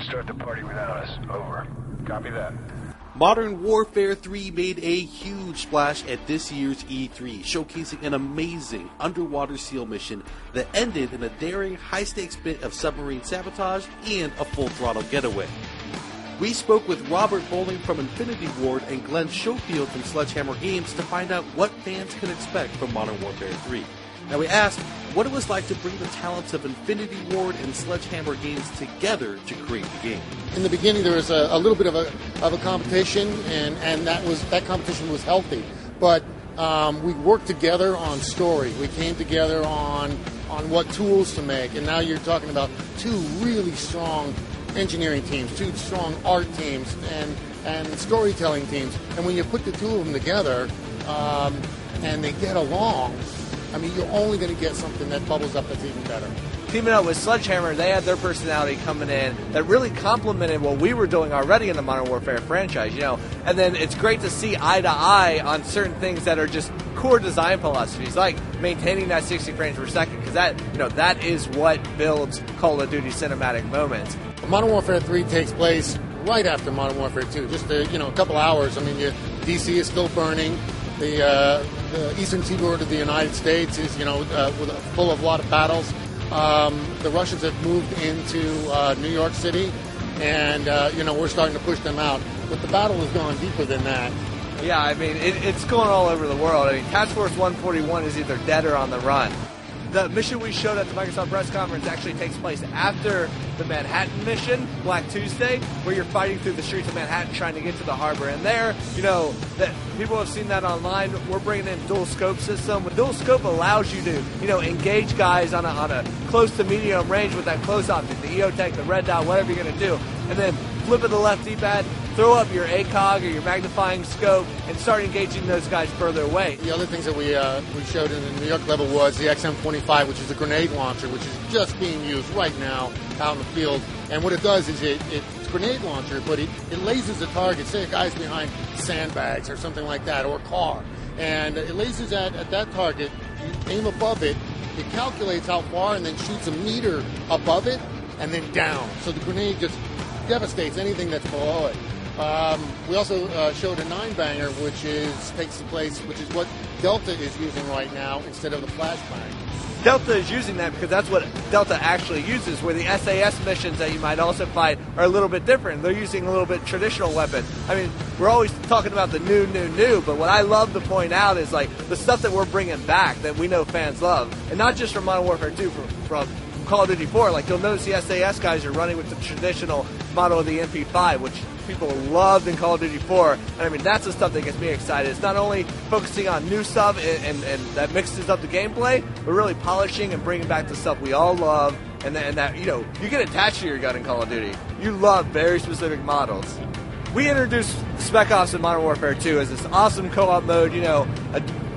start the party without us. Over. Copy that. Modern Warfare 3 made a huge splash at this year's E3, showcasing an amazing underwater SEAL mission that ended in a daring, high-stakes bit of submarine sabotage and a full-throttle getaway. We spoke with Robert Bowling from Infinity Ward and Glenn Schofield from Sledgehammer Games to find out what fans can expect from Modern Warfare 3. Now we asked what it was like to bring the talents of Infinity Ward and Sledgehammer Games together to create the game. In the beginning, there was a little bit of a competition, and that competition was healthy. But we worked together on story. We came together on what tools to make, and now you're talking about two really strong engineering teams, two strong art teams, and storytelling teams. And when you put the two of them together, and they get along, I mean, you're only going to get something that bubbles up that's even better. Teaming up with Sledgehammer, they had their personality coming in that really complemented what we were doing already in the Modern Warfare franchise, you know. And then it's great to see eye to eye on certain things that are just core design philosophies, like maintaining that 60 frames per second, because that is what builds Call of Duty cinematic moments. Modern Warfare 3 takes place right after Modern Warfare 2, just a couple hours. I mean, DC is still burning. The eastern seaboard of the United States is, full of a lot of battles. The Russians have moved into New York City, and, we're starting to push them out. But the battle has gone deeper than that. Yeah, I mean, it's going all over the world. I mean, Task Force 141 is either dead or on the run. The mission we showed at the Microsoft press conference actually takes place after the Manhattan mission, Black Tuesday, where you're fighting through the streets of Manhattan trying to get to the harbor. And there, that people have seen that online. We're bringing in dual scope system. With dual scope allows you to, engage guys on a close to medium range with that close optic, the EOTech, the red dot, whatever you're going to do, and then flip of the left D-pad, throw up your ACOG or your magnifying scope, and start engaging those guys further away. The other things that we showed in the New York level was the XM25, which is a grenade launcher, which is just being used right now out in the field. And what it does is it's a grenade launcher, but it lasers a target. Say a guy's behind sandbags or something like that, or a car. And it lasers at that target, you aim above it, it calculates how far and then shoots a meter above it and then down. So the grenade just devastates anything that's below it. We also showed a 9-banger, which is what Delta is using right now instead of the flashbang. Delta is using that because that's what Delta actually uses, where the SAS missions that you might also fight are a little bit different. They're using a little bit traditional weapon. I mean, we're always talking about the new, but what I love to point out is like the stuff that we're bringing back that we know fans love, and not just from Modern Warfare 2, from Call of Duty 4. Like, you'll notice the SAS guys are running with the traditional model of the MP5, which people loved in Call of Duty 4. And I mean, that's the stuff that gets me excited. It's not only focusing on new stuff and that mixes up the gameplay, but really polishing and bringing back the stuff we all love. And that, you get attached to your gun in Call of Duty. You love very specific models. We introduced Spec Ops in Modern Warfare 2 as this awesome co-op mode,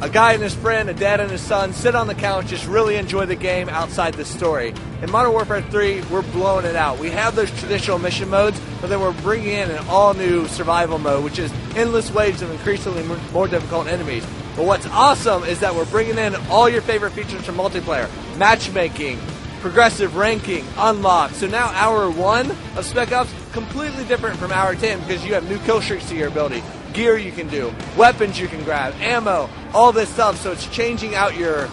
a guy and his friend, a dad and his son, sit on the couch, just really enjoy the game outside the story. In Modern Warfare 3, we're blowing it out. We have those traditional mission modes, but then we're bringing in an all-new survival mode, which is endless waves of increasingly more difficult enemies. But what's awesome is that we're bringing in all your favorite features from multiplayer: matchmaking, progressive ranking, unlock. So now Hour 1 of Spec Ops, completely different from Hour 10 because you have new kill streaks to your ability, gear you can do, weapons you can grab, ammo, all this stuff. So it's changing out your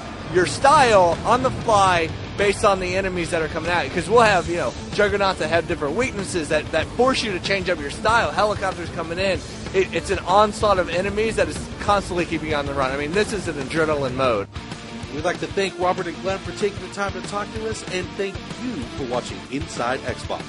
style on the fly based on the enemies that are coming at you. Because we'll have, juggernauts that have different weaknesses that force you to change up your style. Helicopters coming in. It's an onslaught of enemies that is constantly keeping you on the run. I mean, this is an adrenaline mode. We'd like to thank Robert and Glenn for taking the time to talk to us, and thank you for watching Inside Xbox.